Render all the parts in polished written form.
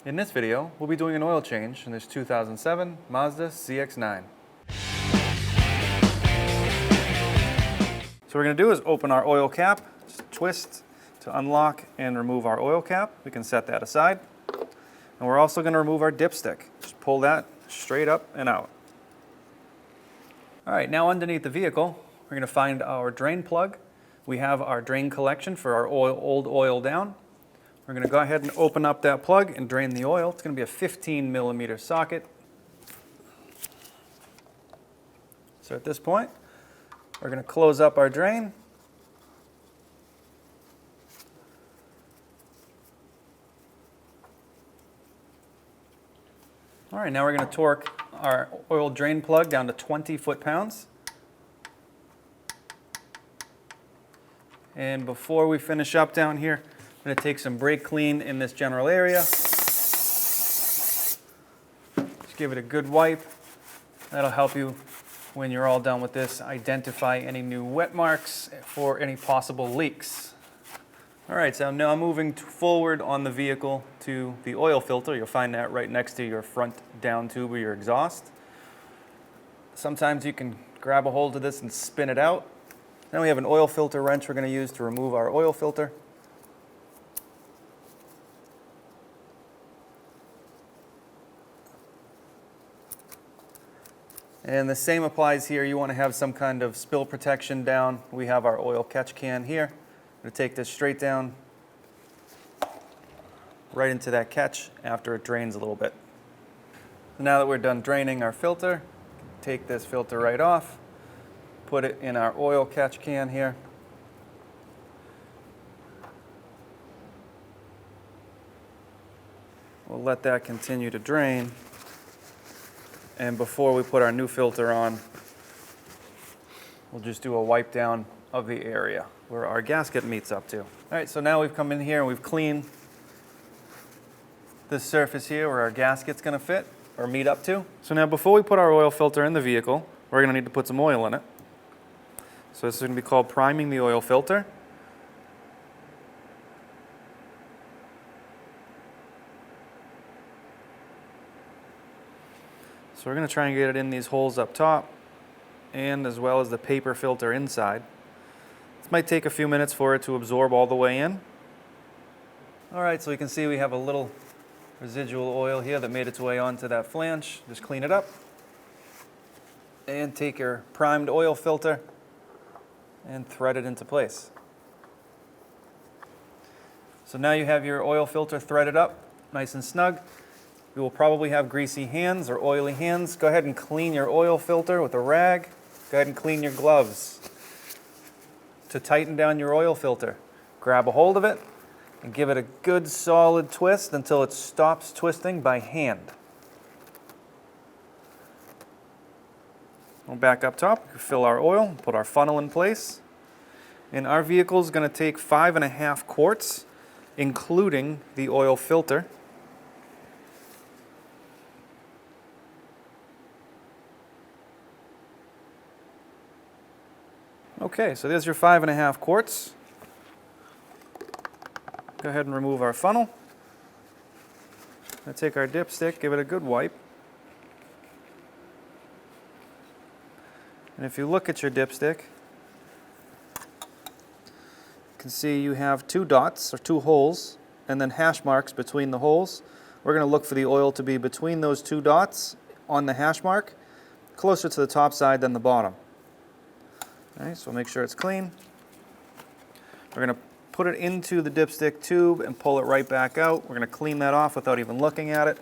In this video, we'll be doing an oil change in this 2007 Mazda CX-9. So what we're going to do is open our oil cap, just twist to unlock and remove our oil cap. We can set that aside. And we're also going to remove our dipstick. Just pull that straight up and out. All right, now underneath the vehicle, we're going to find our drain plug. We have our drain collection for our old oil down. We're going to go ahead and open up that plug and drain the oil. It's going to be a 15 millimeter socket. So at this point, we're going to close up our drain. All right, now we're going to torque our oil drain plug down to 20 foot-pounds. And before we finish up down here, I'm going to take some brake clean in this general area. Just give it a good wipe. That'll help you, when you're all done with this, identify any new wet marks for any possible leaks. All right, so now moving forward on the vehicle to the oil filter. You'll find that right next to your front down tube or your exhaust. Sometimes you can grab a hold of this and spin it out. Then we have an oil filter wrench we're going to use to remove our oil filter. And the same applies here. You want to have some kind of spill protection down. We have our oil catch can here. I'm going to take this straight down right into that catch after it drains a little bit. So now that we're done draining our filter, take this filter right off, put it in our oil catch can here. We'll let that continue to drain. And before we put our new filter on, we'll just do a wipe down of the area where our gasket meets up to. All right, so now we've come in here and we've cleaned this surface here where our gasket's gonna fit or meet up to. So now before we put our oil filter in the vehicle, we're gonna need to put some oil in it. So this is gonna be called priming the oil filter. So we're going to try and get it in these holes up top and as well as the paper filter inside. This might take a few minutes for it to absorb all the way in. All right, so you can see we have a little residual oil here that made its way onto that flange. Just clean it up and take your primed oil filter and thread it into place. So now you have your oil filter threaded up nice and snug. You will probably have greasy hands or oily hands. Go ahead and clean your oil filter with a rag. Go ahead and clean your gloves. To tighten down your oil filter, grab a hold of it and give it a good solid twist until it stops twisting by hand. We'll back up top, fill our oil, put our funnel in place. And our vehicle is going to take 5.5 quarts, including the oil filter. Okay, so there's your 5.5 quarts. Go ahead and remove our funnel. Now take our dipstick, give it a good wipe. And if you look at your dipstick, you can see you have 2 dots or 2 holes and then hash marks between the holes. We're going to look for the oil to be between those 2 dots on the hash mark, closer to the top side than the bottom. Okay, so make sure it's clean. We're going to put it into the dipstick tube and pull it right back out. We're going to clean that off without even looking at it.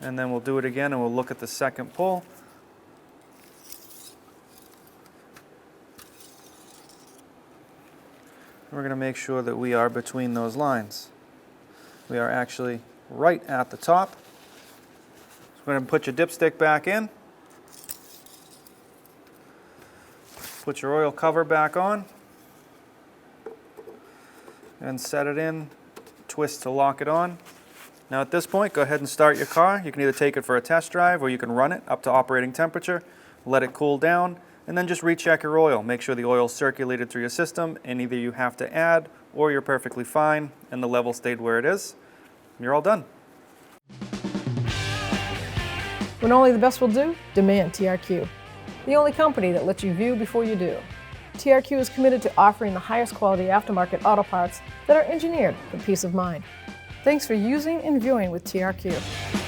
And then we'll do it again and we'll look at the second pull. We're going to make sure that we are between those lines. We are actually right at the top. Go ahead and put your dipstick back in. Put your oil cover back on. And set it in. Twist to lock it on. Now at this point, go ahead and start your car. You can either take it for a test drive or you can run it up to operating temperature, let it cool down, And then just recheck your oil. Make sure the oil's circulated through your system, and either you have to add or you're perfectly fine and the level stayed where it is. You're all done. When only the best will do, demand TRQ. The only company that lets you view before you do. TRQ is committed to offering the highest quality aftermarket auto parts that are engineered for peace of mind. Thanks for using and viewing with TRQ.